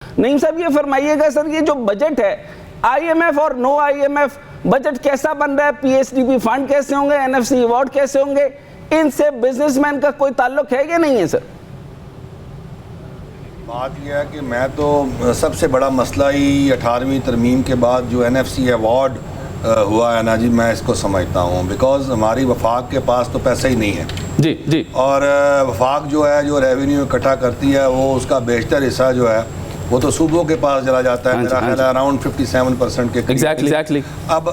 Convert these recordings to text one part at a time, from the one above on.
नईम साहब ये फरमाइएगा सर, ये जो बजट है आईएमएफ और नो आईएमएफ बजट कैसा बन रहा है, पीएसडीपी फंड कैसे होंगे, एनएफसी अवार्ड कैसे होंगे, इनसे बिजनेसमैन का कोई ताल्लुक है या नहीं है सर? बात यह है कि मैं तो सबसे बड़ा मसला ही 18वीं तरमीम के बाद जो एनएफसी अवार्ड हुआ है ना जी, मैं इसको समझता हूँ बिकॉज हमारी वफाक के पास तो पैसा ही नहीं है जी जी, और वफाक जो है जो रेवेन्यू इकट्ठा करती है वो उसका बेशतर हिस्सा जो है वो तो सूबों के पास चला जाता है, मेरा ख्याल है अराउंड 57% के एग्जैक्टली। अब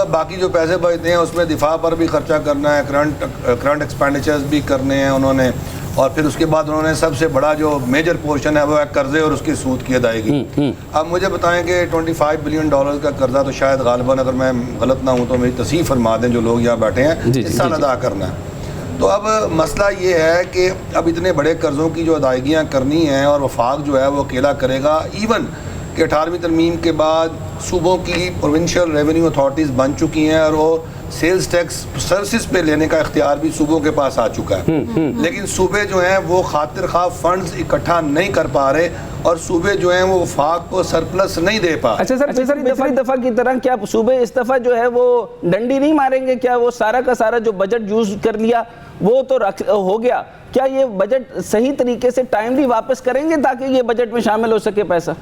बाकी जो पैसे बचते हैं उसमें दिफा पर भी खर्चा करना है, करंट एक्सपेंडिचर्स भी करने हैं उन्होंने, और फिर उसके बाद उन्होंने सबसे बड़ा जो मेजर पोर्शन है वो है कर्जे और उसकी सूद की अदायगी। अब मुझे बताएं कि $25 बिलियन का कर्जा तो शायद गालिबन, अगर मैं गलत ना हूँ तो मेरी तस्हीफ फरमा दें जो लोग यहाँ बैठे हैं, इस साल अदा करना है। तो अब मसला ये है कि अब इतने बड़े कर्ज़ों की जो अदायगियाँ करनी हैं और वफाक जो है वो अकेला करेगा। इवन कि 18वीं तरमीम के बाद सूबों की प्रोविंशियल रेवेन्यू अथॉरिटीज़ बन चुकी हैं और वो सेल्स टैक्स सर्विस पे लेने का इख्तियार भी सूबों के पास आ चुका है, लेकिन सूबे जो हैं वो खातिर खा फंड्स इकट्ठा नहीं कर पा रहे और सूबे जो हैं वो वफाक को सरप्लस नहीं दे पा। अच्छा सर, पिछली दफा की तरह क्या सूबे इस दफा जो है वो डंडी नहीं मारेंगे? क्या वो सारा का सारा जो बजट यूज कर लिया वो तो हो गया, क्या ये बजट सही तरीके से टाइमली वापस करेंगे ताकि ये बजट में शामिल हो सके पैसा?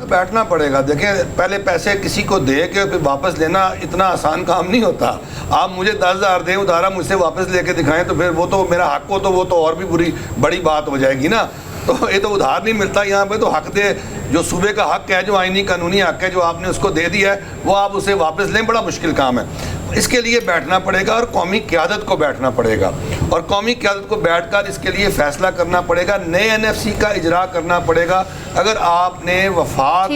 बैठना पड़ेगा। देखें, पहले पैसे किसी को दे के फिर वापस लेना इतना आसान काम नहीं होता। आप मुझे 10,000 दें उधारा, मुझसे वापस लेके दिखाएं तो फिर वो तो मेरा हक हो तो वो तो और भी बड़ी बात हो जाएगी ना। तो ये तो उधार नहीं मिलता यहाँ पे, तो हक दे, जो सूबे का हक है, जो आईनी कानूनी हक है, जो आपने उसको दे दिया है वो आप उसे वापस लें, बड़ा मुश्किल काम है। इसके लिए बैठना पड़ेगा और कौमी क़यादत को बैठना पड़ेगा और कौमी क़यादत को बैठकर इसके लिए फ़ैसला करना पड़ेगा, नए एनएफसी का इजरा करना पड़ेगा। अगर आपने वफाक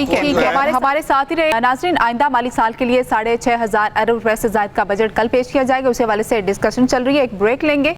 हमारे साथ ही रहे नाज़रीन, आइंदा माली साल के लिए 6,500 अरब रुपए से ज़ायद का बजट कल पेश किया जाएगा, उस हवाले से डिस्कशन चल रही है। एक ब्रेक लेंगे।